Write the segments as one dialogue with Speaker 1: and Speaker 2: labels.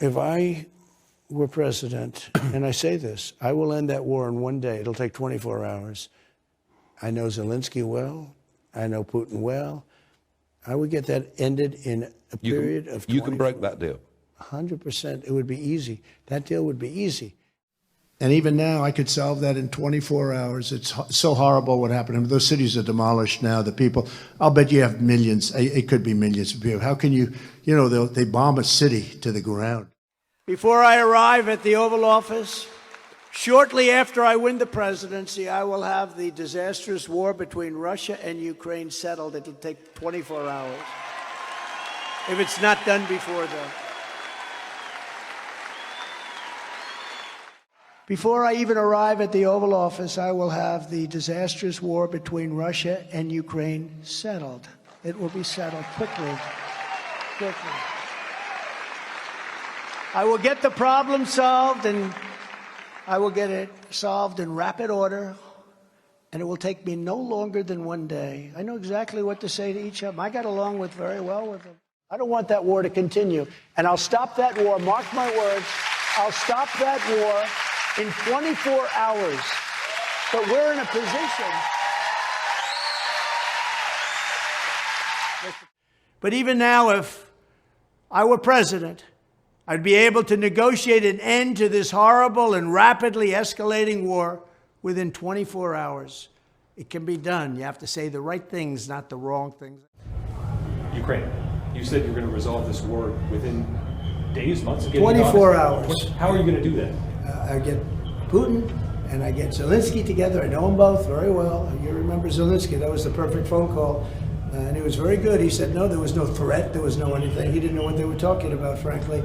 Speaker 1: if I were president, and I say this, I will end that war in one day. It'll take 24 hours. I know Zelensky well. I know Putin well. I would get that ended in a period of 24
Speaker 2: You can break that deal.
Speaker 1: 100%. It would be easy. That deal would be easy. And even now, I could solve that in 24 hours. It's so horrible what happened. I mean, those cities are demolished now. The people, I'll bet you have millions. It could be millions of people. How can you, they bomb a city to the ground. Before I arrive at the Oval Office, shortly after I win the presidency, I will have the disastrous war between Russia and Ukraine settled. It'll take 24 hours. If it's not done before then. Before I even arrive at the Oval Office, I will have the disastrous war between Russia and Ukraine settled. It will be settled quickly. Quickly. I will get the problem solved, and I will get it solved in rapid order, and it will take me no longer than one day. I know exactly what to say to each of them. I got along very well with them. I don't want that war to continue, and I'll stop that war, mark my words, I'll stop that war in 24 hours. But we're in a position. But even now, if I were president, I'd be able to negotiate an end to this horrible and rapidly escalating war within 24 hours. It can be done. You have to say the right things, not the wrong things.
Speaker 3: Ukraine, you said you're going to resolve this war within days, months?
Speaker 1: 24 hours.
Speaker 3: How are you going to do that?
Speaker 1: I get Putin and I get Zelensky together. I know them both very well. You remember Zelensky, that was the perfect phone call. And he was very good. He said, no, there was no threat. There was no anything. He didn't know what they were talking about, frankly.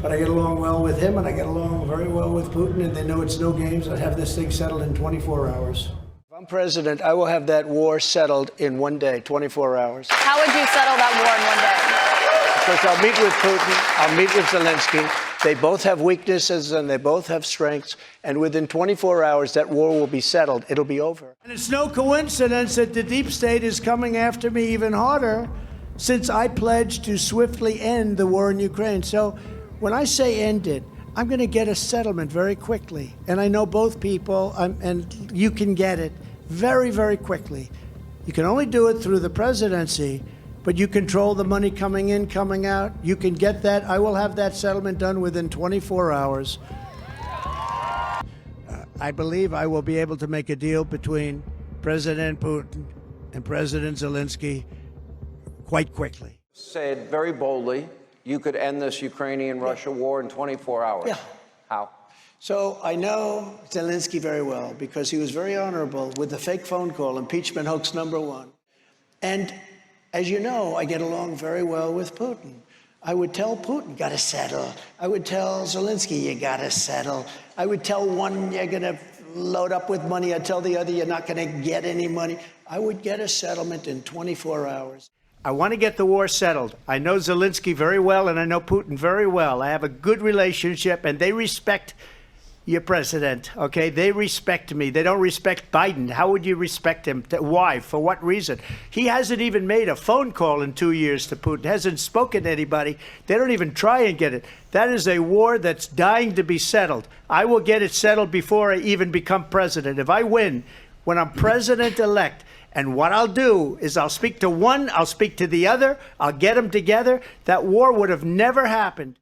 Speaker 1: But I get along well with him, and I get along very well with Putin, and they know it's no games. I'd have this thing settled in 24 hours. If I'm president, I will have that war settled in one day, 24 hours.
Speaker 4: How would you settle that war in one day?
Speaker 1: Because I'll meet with Putin, I'll meet with Zelensky. They both have weaknesses and they both have strengths. And within 24 hours, that war will be settled. It'll be over. And it's no coincidence that the deep state is coming after me even harder since I pledged to swiftly end the war in Ukraine. So when I say end it, I'm going to get a settlement very quickly. And I know both people, and you can get it very, very quickly. You can only do it through the presidency, but you control the money coming in, coming out. You can get that. I will have that settlement done within 24 hours. I believe I will be able to make a deal between President Putin and President Zelensky quite quickly.
Speaker 5: Said very boldly, you could end this Ukrainian-Russia war in 24 hours.
Speaker 1: Yeah.
Speaker 5: How?
Speaker 1: So I know Zelensky very well because he was very honorable with the fake phone call, impeachment hoax #1. And as you know, I get along very well with Putin. I would tell Putin, got to settle. I would tell Zelensky, you got to settle. I would tell one, you're going to load up with money. I'd tell the other, you're not going to get any money. I would get a settlement in 24 hours. I want to get the war settled. I know Zelensky very well, and I know Putin very well. I have a good relationship, and they respect your president, okay? They respect me. They don't respect Biden. How would you respect him? Why? For what reason? He hasn't even made a phone call in 2 years to Putin, hasn't spoken to anybody. They don't even try and get it. That is a war that's dying to be settled. I will get it settled before I even become president. If I win, when I'm president-elect, and what I'll do is I'll speak to one, I'll speak to the other, I'll get them together. That war would have never happened.